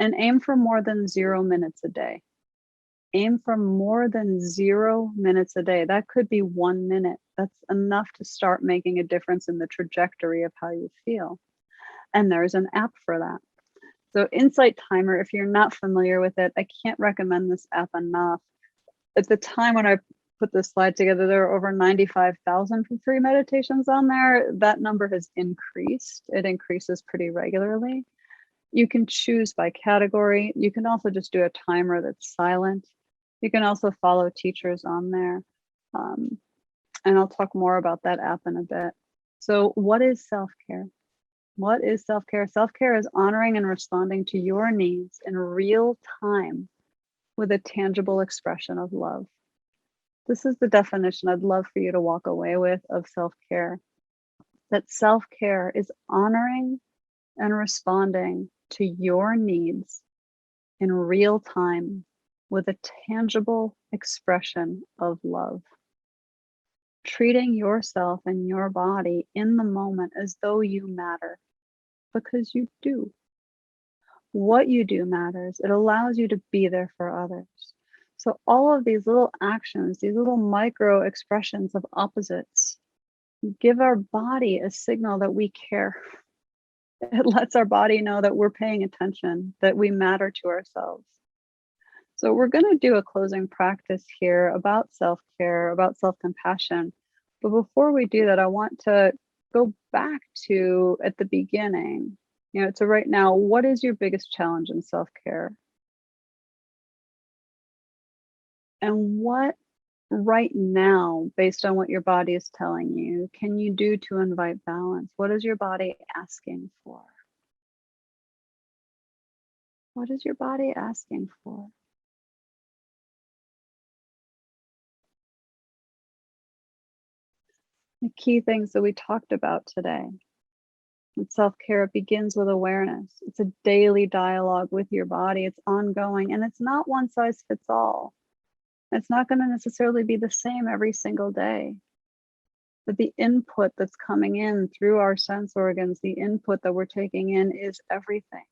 And aim for more than 0 minutes a day. Aim for more than 0 minutes a day. That could be 1 minute. That's enough to start making a difference in the trajectory of how you feel. And there's an app for that. So Insight Timer, if you're not familiar with it, I can't recommend this app enough. At the time when I put this slide together, there are over 95,000 free meditations on there. That number has increased. It increases pretty regularly. You can choose by category. You can also just do a timer that's silent. You can also follow teachers on there. And I'll talk more about that app in a bit. So what is self-care? What is self-care? Self-care is honoring and responding to your needs in real time with a tangible expression of love. This is the definition I'd love for you to walk away with of self-care. That self-care is honoring and responding to your needs in real time with a tangible expression of love. Treating yourself and your body in the moment as though you matter, because you do. What you do matters. It allows you to be there for others. So all of these little actions, these little micro expressions of opposites, give our body a signal that we care. It lets our body know that we're paying attention, that we matter to ourselves. So we're going to do a closing practice here about self-care, about self-compassion. But before we do that, I want to go back to at the beginning, to right now, what is your biggest challenge in self-care? And what right now, based on what your body is telling you, can you do to invite balance? What is your body asking for? What is your body asking for? The key things that we talked about today. And self-care begins with awareness. It's a daily dialogue with your body. It's ongoing, and it's not one size fits all. It's not going to necessarily be the same every single day. But the input that's coming in through our sense organs, the input that we're taking in is everything.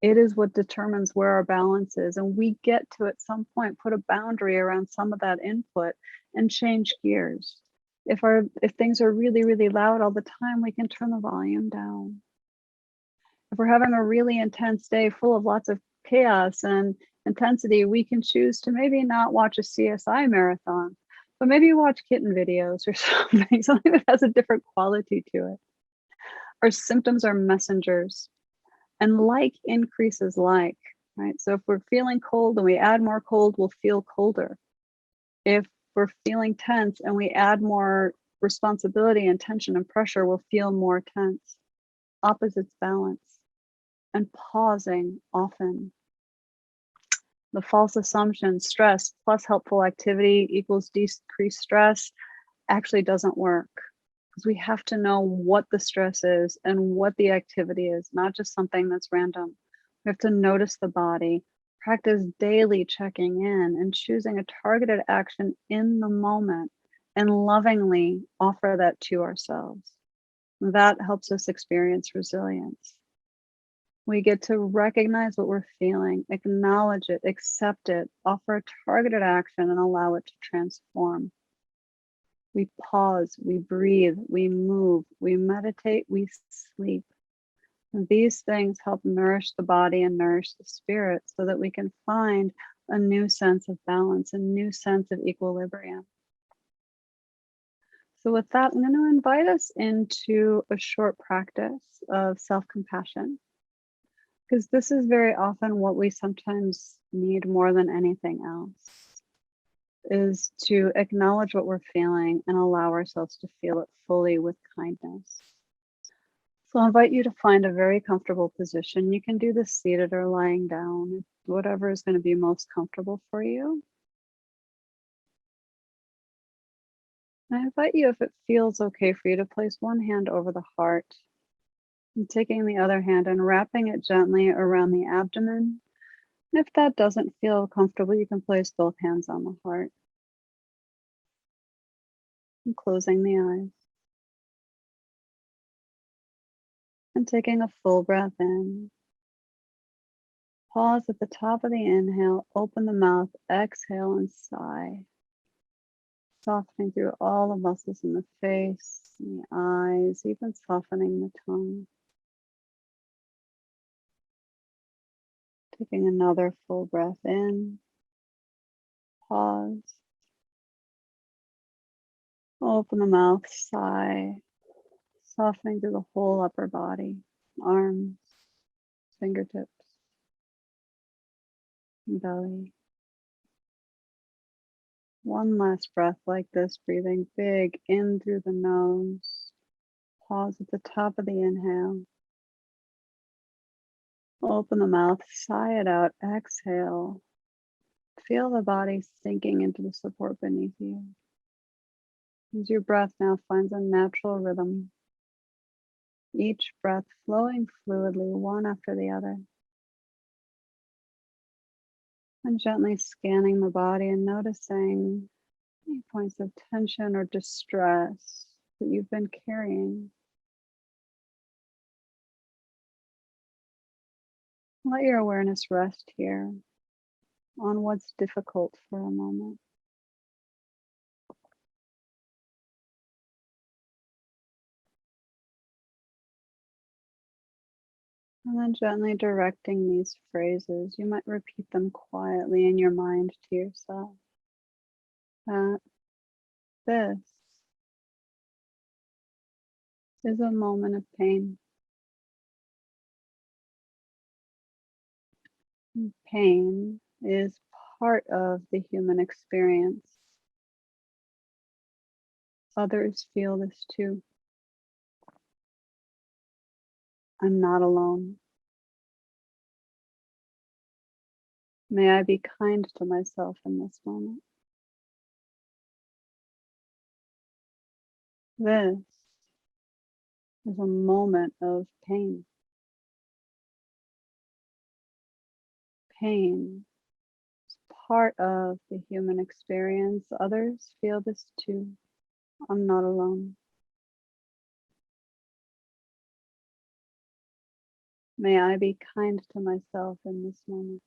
It is what determines where our balance is. And we get to, at some point, put a boundary around some of that input and change gears. If things are really, really loud all the time, we can turn the volume down. If we're having a really intense day full of lots of chaos and intensity, we can choose to maybe not watch a CSI marathon, but maybe watch kitten videos or something that has a different quality to it. Our symptoms are messengers, and like increases like, right? So if we're feeling cold and we add more cold, we'll feel colder. If we're feeling tense and we add more responsibility and tension and pressure, we'll feel more tense. Opposites balance. And pausing often. The false assumption, stress plus helpful activity equals decreased stress, actually doesn't work, because we have to know what the stress is and what the activity is, not just something that's random. We have to notice the body, practice daily checking in and choosing a targeted action in the moment, and lovingly offer that to ourselves. That helps us experience resilience. We get to recognize what we're feeling, acknowledge it, accept it, offer a targeted action, and allow it to transform. We pause, we breathe, we move, we meditate, we sleep. And these things help nourish the body and nourish the spirit so that we can find a new sense of balance, a new sense of equilibrium. So with that, I'm going to invite us into a short practice of self-compassion, because this is very often what we sometimes need more than anything else, is to acknowledge what we're feeling and allow ourselves to feel it fully with kindness. So I'll invite you to find a very comfortable position. You can do this seated or lying down, whatever is going to be most comfortable for you. And I invite you, if it feels okay for you, to place one hand over the heart and taking the other hand and wrapping it gently around the abdomen. And if that doesn't feel comfortable, you can place both hands on the heart. And closing the eyes. And taking a full breath in. Pause at the top of the inhale, open the mouth, exhale and sigh. Softening through all the muscles in the face, and the eyes, even softening the tongue. Taking another full breath in. Pause. Open the mouth, sigh. Softening through the whole upper body, arms, fingertips, belly. One last breath like this, breathing big in through the nose. Pause at the top of the inhale. Open the mouth, sigh it out, exhale. Feel the body sinking into the support beneath you. As your breath now finds a natural rhythm, each breath flowing fluidly, one after the other. And gently scanning the body and noticing any points of tension or distress that you've been carrying. Let your awareness rest here on what's difficult for a moment. And then gently directing these phrases, you might repeat them quietly in your mind to yourself. That this is a moment of pain. Pain is part of the human experience. Others feel this too. I'm not alone. May I be kind to myself in this moment. This is a moment of pain. Pain is part of the human experience. Others feel this too. I'm not alone. May I be kind to myself in this moment.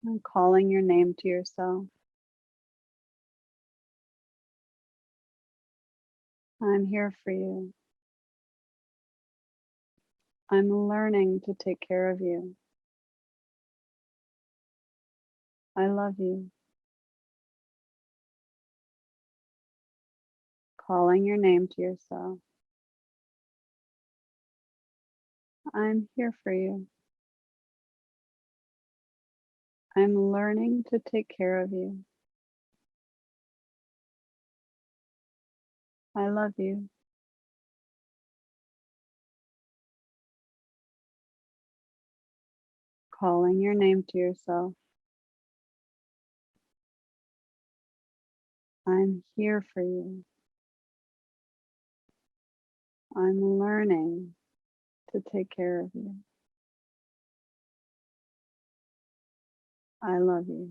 And calling your name to yourself. I'm here for you. I'm learning to take care of you. I love you. Calling your name to yourself. I'm here for you. I'm learning to take care of you. I love you. Calling your name to yourself. I'm here for you. I'm learning to take care of you. I love you.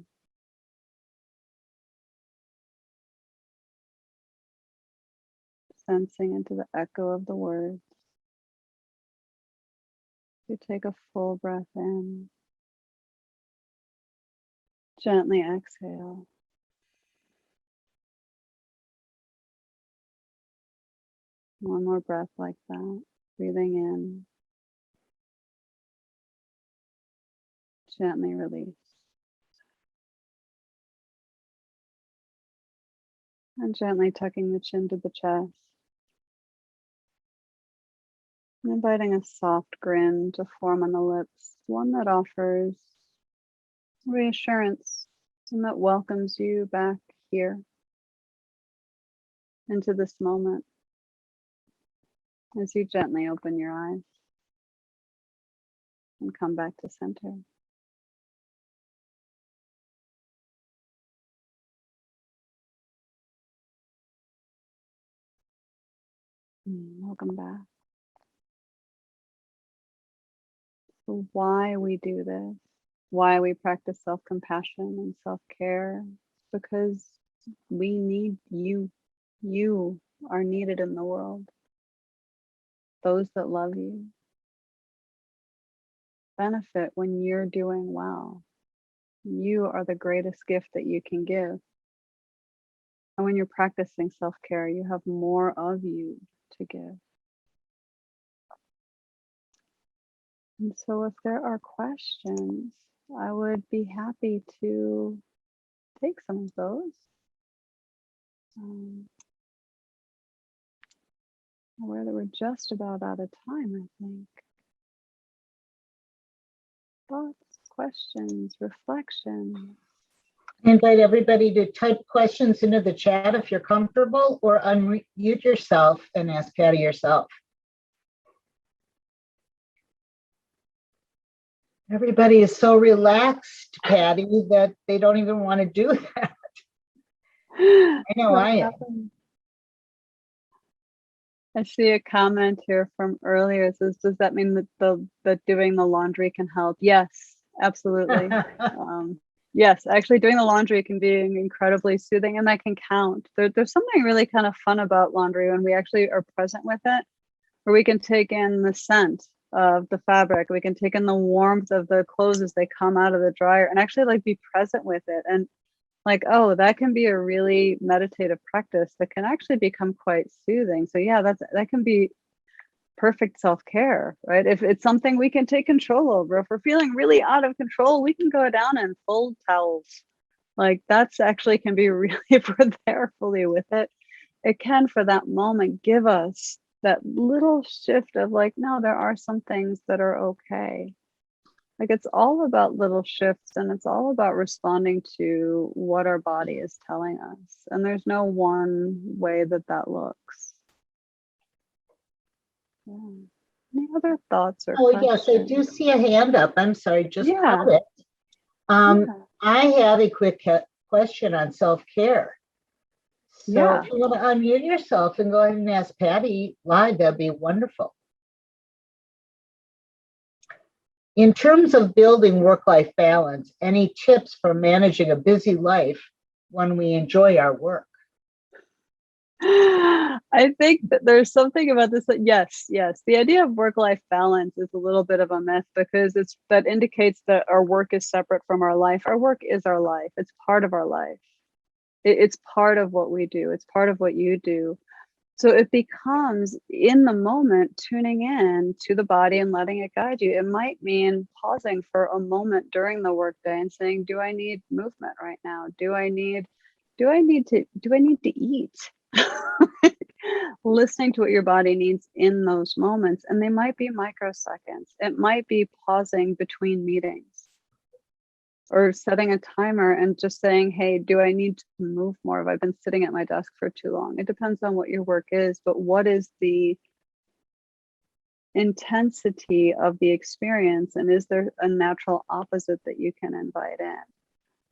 Sensing into the echo of the words. You take a full breath in. Gently exhale. One more breath like that. Breathing in. Gently release. And gently tucking the chin to the chest. And inviting a soft grin to form on the lips. One that offers reassurance and that welcomes you back here into this moment as you gently open your eyes and come back to center. Welcome back. So why we do this, why we practice self-compassion and self-care, because we need you. You are needed in the world. Those that love you benefit when you're doing well. You are the greatest gift that you can give. And when you're practicing self-care, you have more of you to give. And so if there are questions, I would be happy to take some of those. We're just about out of time, I think. Thoughts, questions, reflections. I invite everybody to type questions into the chat if you're comfortable, or unmute yourself and ask Patty yourself. Everybody is so relaxed, Patty, that they don't even want to do that. I know I am. I see a comment here from earlier. It says, does that mean that that doing the laundry can help? Yes, absolutely. Yes, actually doing the laundry can be incredibly soothing, and that can count. There's something really kind of fun about laundry when we actually are present with it, where we can take in the scent of the fabric, we can take in the warmth of the clothes as they come out of the dryer and actually like be present with it and like, oh, that can be a really meditative practice that can actually become quite soothing. So yeah, that can be perfect self-care, right? If it's something we can take control over, if we're feeling really out of control, we can go down and fold towels. Like that's actually can be really, if we're there fully with it, it can for that moment give us that little shift of like, no, there are some things that are okay. Like it's all about little shifts and it's all about responding to what our body is telling us. And there's no one way that that looks. Yeah. Any other thoughts or Oh, questions? yes, I do see a hand up. I'm sorry, just Yeah. caught it. Yeah. I have a quick question on self-care. So Yeah. if you want to unmute yourself and go ahead and ask Patty live, that'd be wonderful. In terms of building work-life balance, any tips for managing a busy life when we enjoy our work? I think that there's something about this that yes, the idea of work-life balance is a little bit of a myth because that indicates that our work is separate from our life. Our work is our life. It's part of our life. It's part of what we do. It's part of what you do. So it becomes in the moment tuning in to the body and letting it guide you. It might mean pausing for a moment during the workday and saying, do I need movement right now? Do I need to eat? Listening to what your body needs in those moments. And they might be microseconds. It might be pausing between meetings or setting a timer and just saying, hey, do I need to move more? Have I been sitting at my desk for too long? It depends on what your work is, but what is the intensity of the experience? And is there a natural opposite that you can invite in?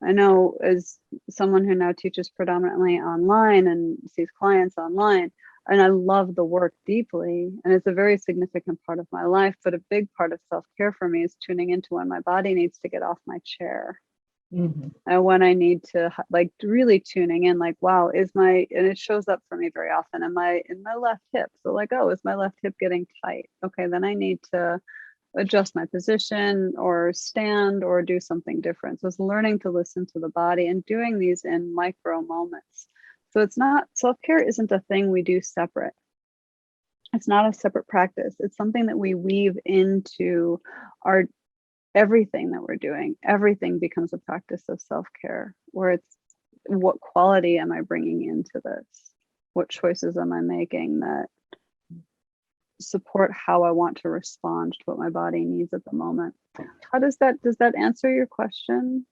I know as someone who now teaches predominantly online and sees clients online, and I love the work deeply, and it's a very significant part of my life, but a big part of self-care for me is tuning into when my body needs to get off my chair. Mm-hmm. And when I need to like really tuning in, like, wow, and it shows up for me very often in my left hip. So like, oh, is my left hip getting tight? Okay, then I need to adjust my position or stand or do something different. So it's learning to listen to the body and doing these in micro moments. So it's not, self-care isn't a thing we do separate. It's not a separate practice. It's something that we weave into our everything that we're doing. Everything becomes a practice of self-care where it's what quality am I bringing into this? What choices am I making that support how I want to respond to what my body needs at the moment? How does that answer your question?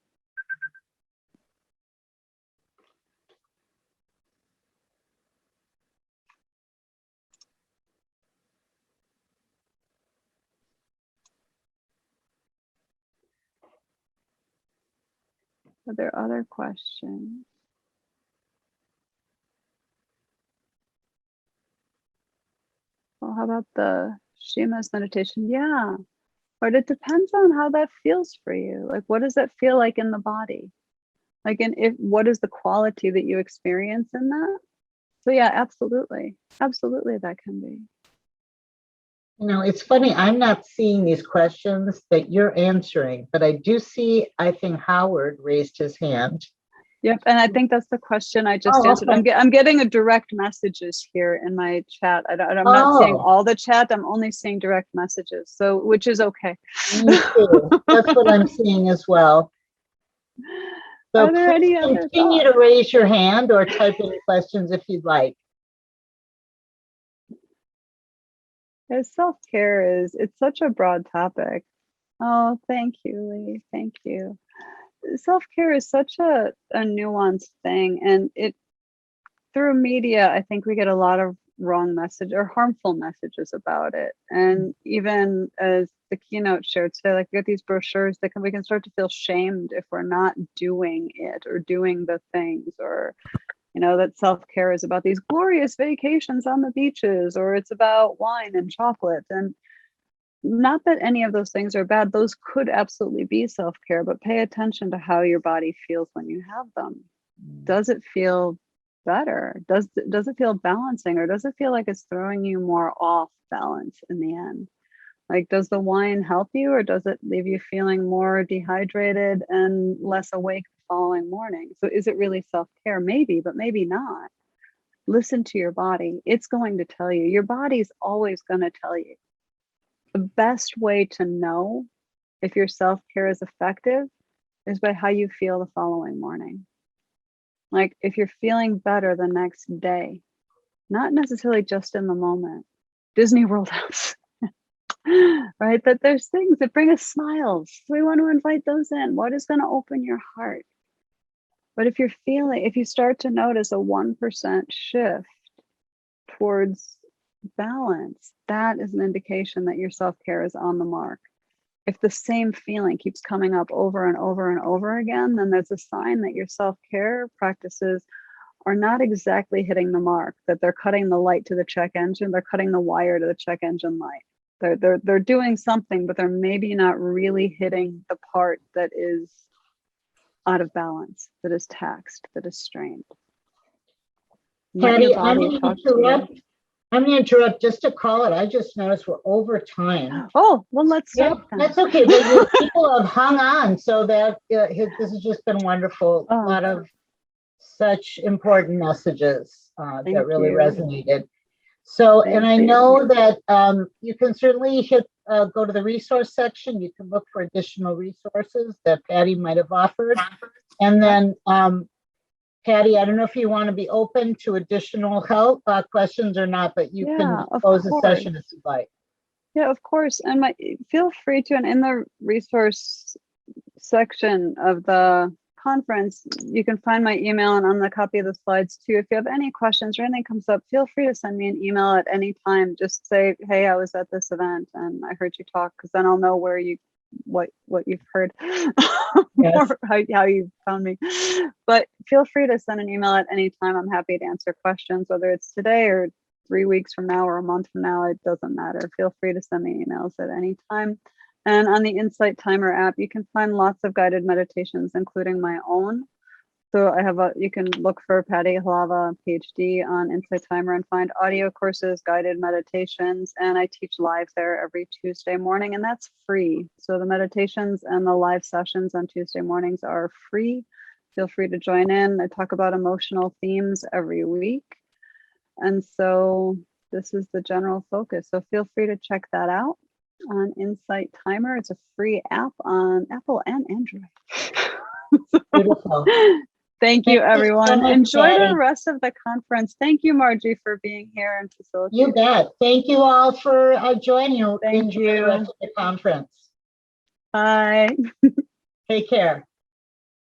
Are there other questions? Well, how about the Shima's meditation? Yeah. But it depends on how that feels for you. Like, what does that feel like in the body? Like, what is the quality that you experience in that? So yeah, absolutely. Absolutely, that can be. You know, it's funny, I'm not seeing these questions that you're answering, but I do see, I think Howard raised his hand. Yep, and I think that's the question I just answered. Okay. I'm getting a direct messages here in my chat. I'm not seeing all the chat. I'm only seeing direct messages, so which is okay. Me too. That's what I'm seeing as well. So Are there please any other continue thoughts? to raise your hand or type any questions if you'd like. Self-care it's such a broad topic. Oh, thank you, Lee. Thank you. Self-care is such a nuanced thing, and through media, I think we get a lot of wrong message or harmful messages about it. And even as the keynote shared today, like we get these brochures that we can start to feel shamed if we're not doing it or doing the things, or that self-care is about these glorious vacations on the beaches, or it's about wine and chocolate. And not that any of those things are bad. Those could absolutely be self-care, but pay attention to how your body feels when you have them. Does it feel better? Does it feel balancing, or does it feel like it's throwing you more off balance in the end? Like, does the wine help you, or does it leave you feeling more dehydrated and less awake following morning. So is it really self-care? Maybe, but maybe not. Listen to your body. It's going to tell you. Your body's always going to tell you. The best way to know if your self-care is effective is by how you feel the following morning. Like if you're feeling better the next day, not necessarily just in the moment. Disney World House, right? That there's things that bring us smiles. So we want to invite those in. What is going to open your heart? But if you start to notice a 1% shift towards balance, that is an indication that your self-care is on the mark. If the same feeling keeps coming up over and over and over again, then there's a sign that your self-care practices are not exactly hitting the mark, that they're cutting the light to the check engine, they're cutting the wire to the check engine light. They're doing something, but they're maybe not really hitting the part that is out of balance, that is taxed, that is strained. Patty, I'm going to interrupt just to call it. I just noticed we're over time. Oh, well, let's stop. Yeah, that's okay. But people have hung on, so that this has just been wonderful. A lot of such important messages that really resonated. So, and I know that you can certainly go to the resource section. You can look for additional resources that Patty might have offered. And then, Patty, I don't know if you want to be open to additional help questions or not, but you can close the session if you'd like. Yeah, of course. And feel free to, and in the resource section of the conference, you can find my email and on the copy of the slides too. If you have any questions or anything comes up, feel free to send me an email at any time. Just say, hey, I was at this event and I heard you talk, because then I'll know where you what you've heard or how you found me. But feel free to send an email at any time. I'm happy to answer questions, whether it's today or 3 weeks from now or a month from now. It doesn't matter. Feel free to send me emails at any time. And on the Insight Timer app, you can find lots of guided meditations, including my own. So I have you can look for Patty Hlava, PhD, on Insight Timer and find audio courses, guided meditations, and I teach live there every Tuesday morning, and that's free. So the meditations and the live sessions on Tuesday mornings are free. Feel free to join in. I talk about emotional themes every week. And so this is the general focus. So feel free to check that out on Insight Timer. It's a free app on Apple and Android. Beautiful. Thank you, everyone. So much, enjoy Patty. the rest of the conference. Thank you, Margie, for being here and facilitating. You bet. Thank you all for joining. Thank Enjoy you. the rest of the conference. Bye. Take care.